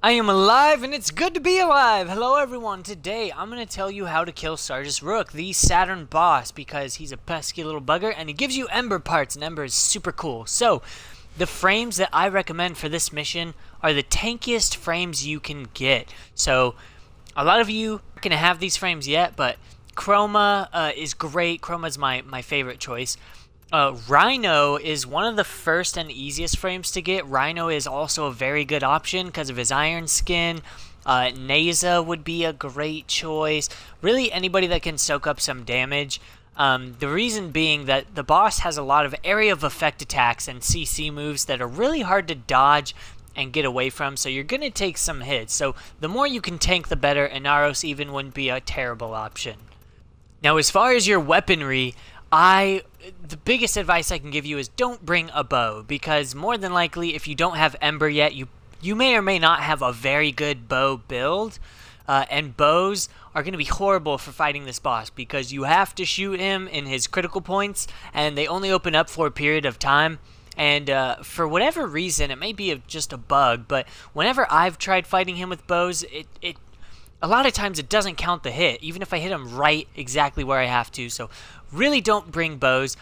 I am alive and it's good to be alive! Hello everyone, today I'm going to tell you how to kill Sargas Ruk, the Saturn boss, because he's a pesky little bugger and he gives you Ember parts, and Ember is super cool. So, the frames that I recommend for this mission are the tankiest frames you can get. So, a lot of you aren't going to have these frames yet, but Chroma is great. Chroma is my favorite choice. Rhino is one of the first and easiest frames to get. Rhino is also a very good option because of his iron skin. Neza would be a great choice. Really, anybody that can soak up some damage. The reason being that the boss has a lot of area of effect attacks and CC moves that are really hard to dodge and get away from, so you're going to take some hits. So the more you can tank, the better, and Naros even wouldn't be a terrible option. Now, as far as your weaponry, the biggest advice I can give you is don't bring a bow, because more than likely, if you don't have Ember yet, you may or may not have a very good bow build, and bows are going to be horrible for fighting this boss, because you have to shoot him in his critical points, and they only open up for a period of time. And for whatever reason, it may be just a bug, but whenever I've tried fighting him with bows, a lot of times it doesn't count the hit, even if I hit him right exactly where I have to. So really don't bring bows.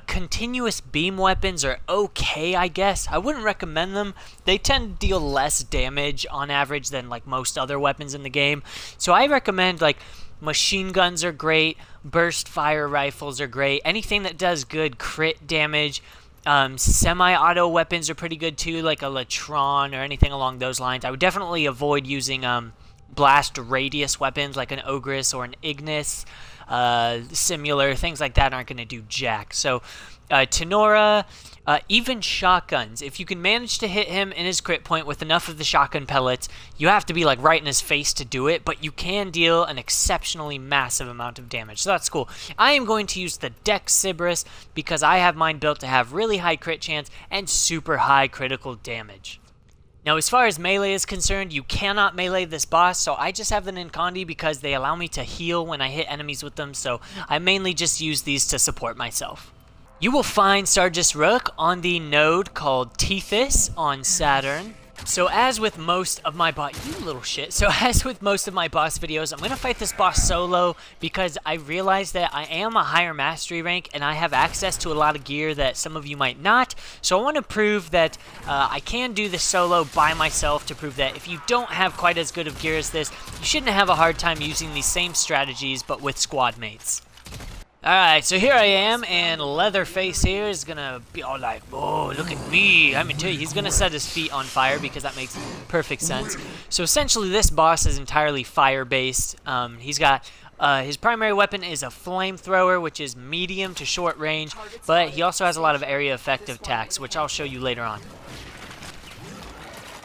Continuous beam weapons are okay, I guess. I wouldn't recommend them. They tend to deal less damage on average than like most other weapons in the game. So I recommend like machine guns are great, burst fire rifles are great, anything that does good crit damage. Semi-auto weapons are pretty good too, like a Latron or anything along those lines. I would definitely avoid using blast radius weapons like an Ogress or an Ignis. Similar things like that aren't going to do jack. So Tenora, even shotguns, if you can manage to hit him in his crit point with enough of the shotgun pellets, you have to be like right in his face to do it, but you can deal an exceptionally massive amount of damage, so that's cool. I am going to use the Dex Sibris because I have mine built to have really high crit chance and super high critical damage. Now, as far as melee is concerned, you cannot melee this boss, so I just have the Ninkandi because they allow me to heal when I hit enemies with them, so I mainly just use these to support myself. You will find Sargas Ruk on the node called Tethys on Saturn. So as with most of my boss videos, I'm going to fight this boss solo because I realize that I am a higher mastery rank and I have access to a lot of gear that some of you might not. So I want to prove that I can do this solo by myself, to prove that if you don't have quite as good of gear as this, you shouldn't have a hard time using these same strategies but with squad mates. Alright, so here I am, and Leatherface here is gonna be all like, oh, look at me. I'm gonna tell you, he's gonna set his feet on fire because that makes perfect sense. So essentially this boss is entirely fire-based. He's got, his primary weapon is a flamethrower, which is medium to short range, but he also has a lot of area effective attacks, which I'll show you later on.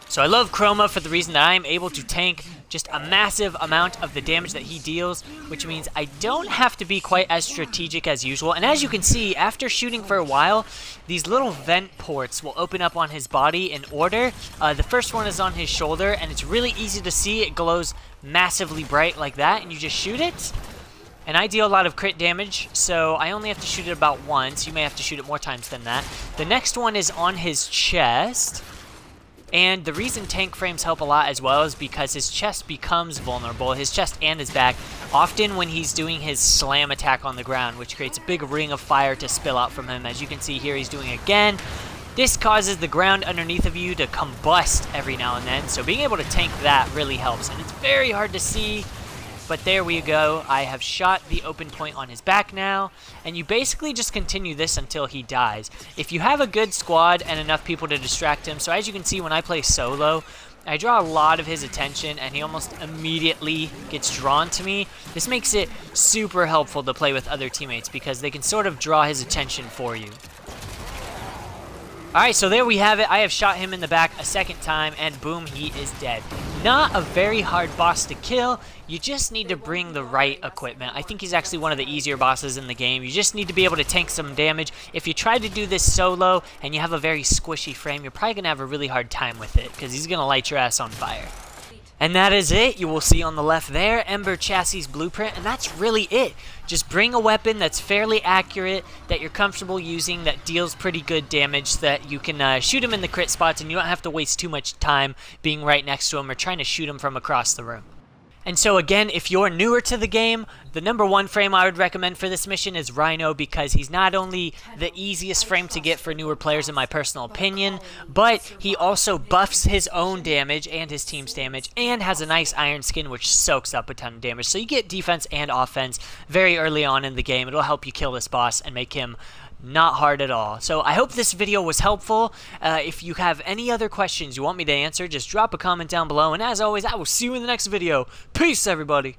So I love Chroma for the reason that I am able to tank just a massive amount of the damage that he deals, which means I don't have to be quite as strategic as usual. And as you can see, after shooting for a while, these little vent ports will open up on his body in order. The first one is on his shoulder, and it's really easy to see. It glows massively bright like that, and you just shoot it. And I deal a lot of crit damage, so I only have to shoot it about once. You may have to shoot it more times than that. The next one is on his chest. And the reason tank frames help a lot as well is because his chest becomes vulnerable, his chest and his back, often when he's doing his slam attack on the ground, which creates a big ring of fire to spill out from him. As you can see here, he's doing it again. This causes the ground underneath of you to combust every now and then, so being able to tank that really helps. And it's very hard to see, but there we go. I have shot the open point on his back now, and you basically just continue this until he dies. If you have a good squad and enough people to distract him, so as you can see when I play solo, I draw a lot of his attention and he almost immediately gets drawn to me. This makes it super helpful to play with other teammates because they can sort of draw his attention for you. Alright, so there we have it. I have shot him in the back a second time, and boom, he is dead. Not a very hard boss to kill. You just need to bring the right equipment. I think he's actually one of the easier bosses in the game. You just need to be able to tank some damage. If you try to do this solo and you have a very squishy frame, you're probably going to have a really hard time with it because he's going to light your ass on fire. And that is it. You will see on the left there, Ember Chassis Blueprint, and that's really it. Just bring a weapon that's fairly accurate, that you're comfortable using, that deals pretty good damage, that you can shoot him in the crit spots, and you don't have to waste too much time being right next to him or trying to shoot him from across the room. And so again, if you're newer to the game, the #1 frame I would recommend for this mission is Rhino, because he's not only the easiest frame to get for newer players in my personal opinion, but he also buffs his own damage and his team's damage, and has a nice iron skin which soaks up a ton of damage. So you get defense and offense very early on in the game. It'll help you kill this boss and make him not hard at all. So I hope this video was helpful. If you have any other questions you want me to answer, just drop a comment down below. And as always, I will see you in the next video. Peace, everybody.